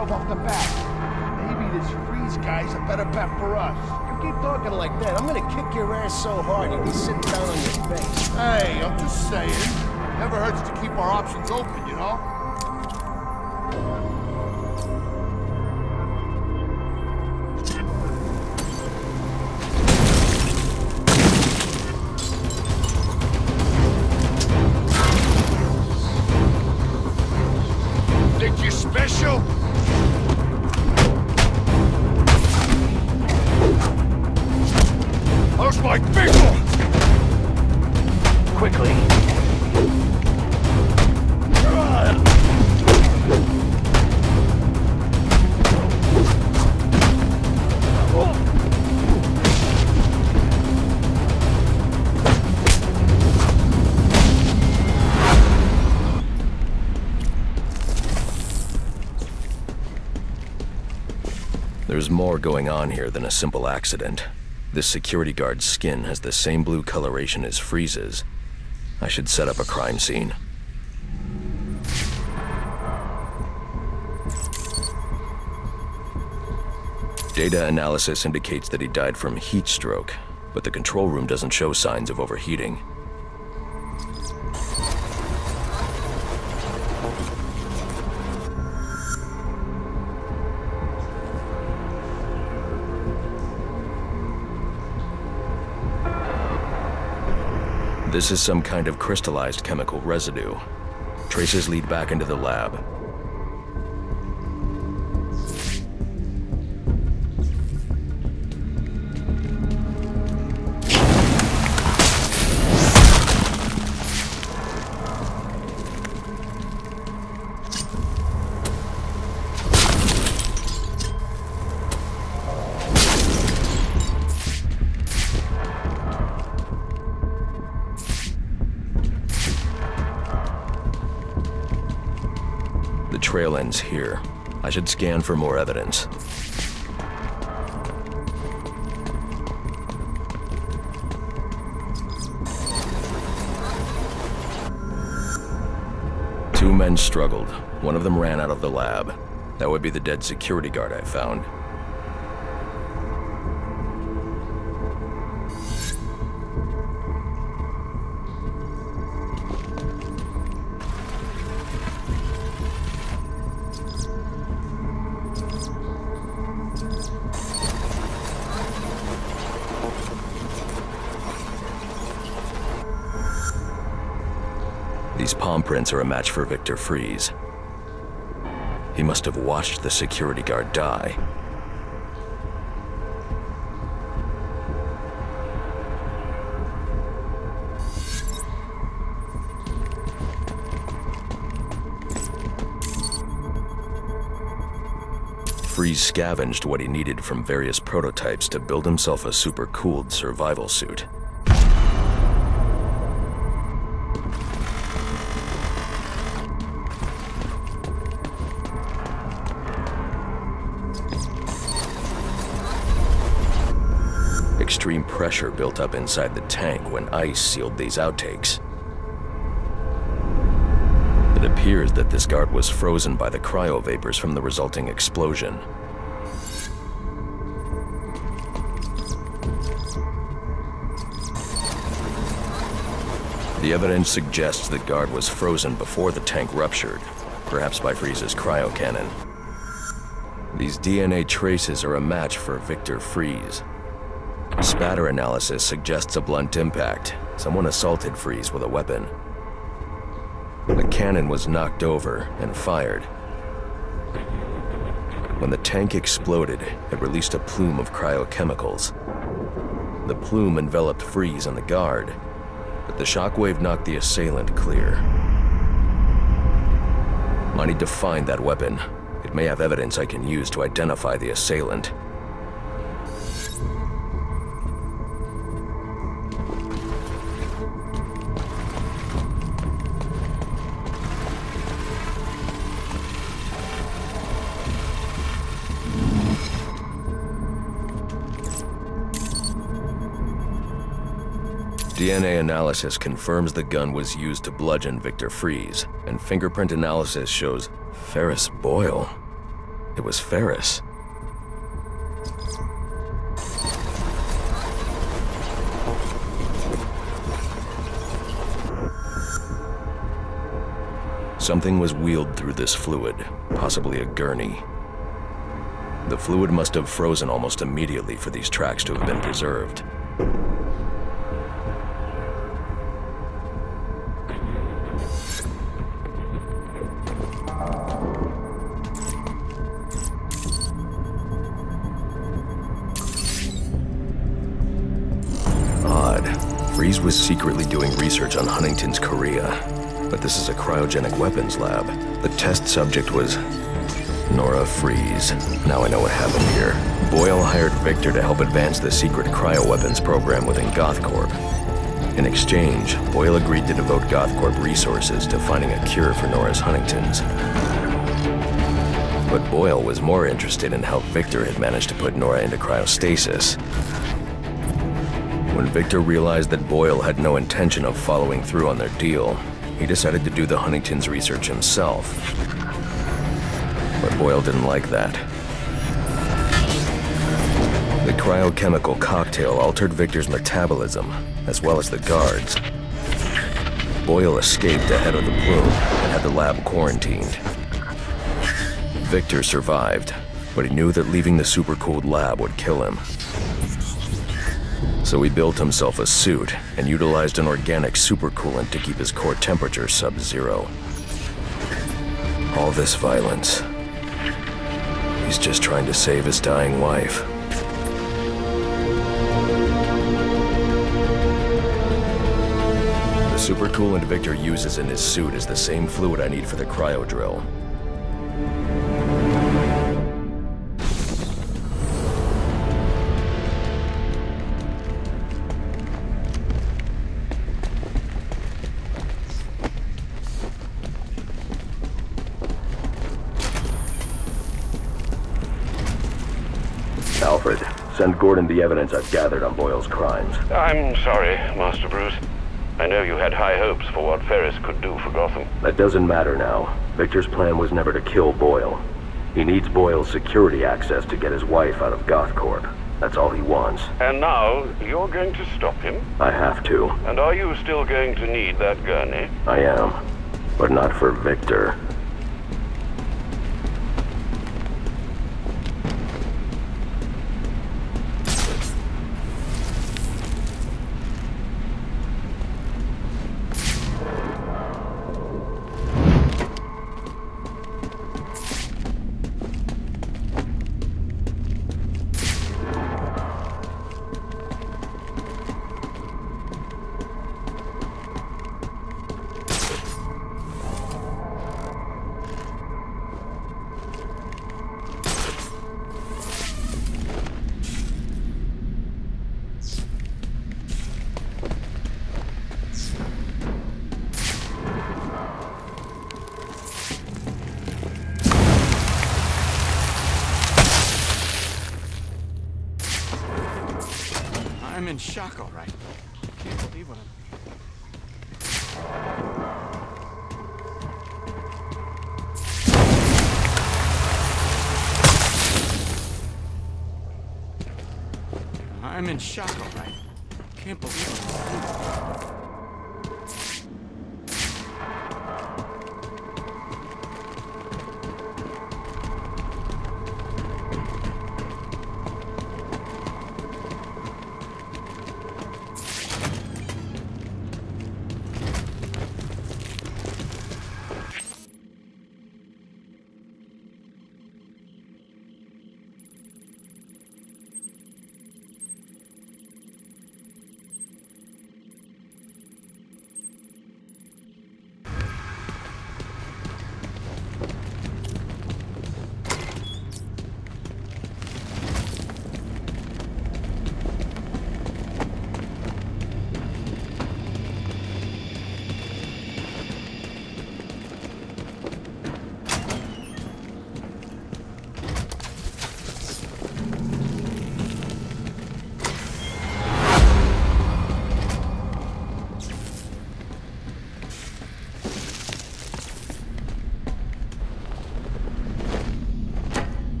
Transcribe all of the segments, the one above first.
drove off the bat. Maybe this Freeze guy's a better bet for us. You keep talking like that, I'm gonna kick your ass so hard you'll be sitting down on your face. Hey, I'm just saying. Never hurts to keep our options open, you know? Think you're special? How's my big one? Quickly. There's more going on here than a simple accident. This security guard's skin has the same blue coloration as Freeze's. I should set up a crime scene. Data analysis indicates that he died from heat stroke, but the control room doesn't show signs of overheating. This is some kind of crystallized chemical residue. Traces lead back into the lab. The trail ends here. I should scan for more evidence. Two men struggled. One of them ran out of the lab. That would be the dead security guard I found. These palm prints are a match for Victor Freeze. He must have watched the security guard die. Freeze scavenged what he needed from various prototypes to build himself a super-cooled survival suit. Extreme pressure built up inside the tank when ice sealed these outtakes. It appears that this guard was frozen by the cryovapors from the resulting explosion. The evidence suggests the guard was frozen before the tank ruptured, perhaps by Freeze's cryocannon. These DNA traces are a match for Victor Freeze. Spatter analysis suggests a blunt impact. Someone assaulted Freeze with a weapon. The cannon was knocked over and fired. When the tank exploded, it released a plume of cryochemicals. The plume enveloped Freeze and the guard, but the shockwave knocked the assailant clear. I need to find that weapon. It may have evidence I can use to identify the assailant. DNA analysis confirms the gun was used to bludgeon Victor Freeze, and fingerprint analysis shows Ferris Boyle. It was Ferris. Something was wheeled through this fluid, possibly a gurney. The fluid must have frozen almost immediately for these tracks to have been preserved. Odd. Freeze was secretly doing research on Huntington's Korea, but this is a cryogenic weapons lab. The test subject was Nora Freeze. Now I know what happened here. Boyle hired Victor to help advance the secret cryoweapons program within GothCorp. In exchange, Boyle agreed to devote GothCorp resources to finding a cure for Nora's Huntington's. But Boyle was more interested in how Victor had managed to put Nora into cryostasis. When Victor realized that Boyle had no intention of following through on their deal, he decided to do the Huntington's research himself. But Boyle didn't like that. The cryochemical cocktail altered Victor's metabolism, as well as the guards. Boyle escaped ahead of the plume and had the lab quarantined. Victor survived, but he knew that leaving the supercooled lab would kill him. So he built himself a suit and utilized an organic supercoolant to keep his core temperature sub-zero. All this violence. He's just trying to save his dying wife. The supercoolant Victor uses in his suit is the same fluid I need for the cryo drill. Alfred, send Gordon the evidence I've gathered on Boyle's crimes. I'm sorry, Master Bruce. I know you had high hopes for what Ferris could do for Gotham. That doesn't matter now. Victor's plan was never to kill Boyle. He needs Boyle's security access to get his wife out of GothCorp. That's all he wants. And now, you're going to stop him? I have to. And are you still going to need that gurney? I am. But not for Victor. I'm in shock, all right. Can't believe what I'm in shock, all right. Can't believe it.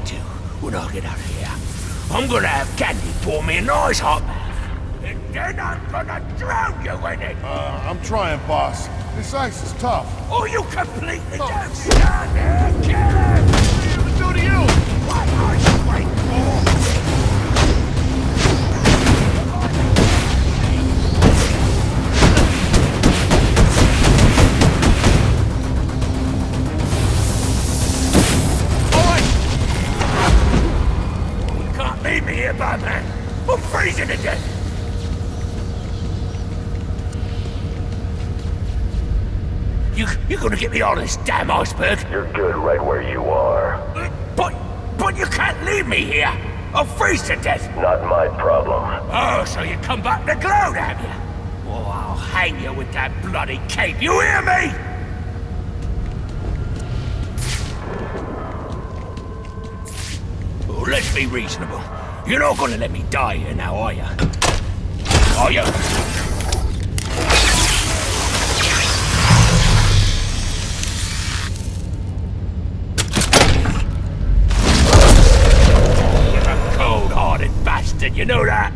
do when I get out of here, I'm gonna have Candy pour me a nice hot bath. And then I'm gonna drown you in it. I'm trying, boss. This ice is tough. Oh, you completely don't stand there, kill him! What do to you? What are you waiting for? Leave me here, Batman! I'm freezing to death! You're gonna get me out of this damn iceberg? You're good right where you are. But you can't leave me here! I'll freeze to death! Not my problem. Oh, so you come back to gloat, have you? Oh, I'll hang you with that bloody cape, you hear me? Oh, let's be reasonable. You're not gonna let me die here now, are you? Are you? You're a cold-hearted bastard, you know that?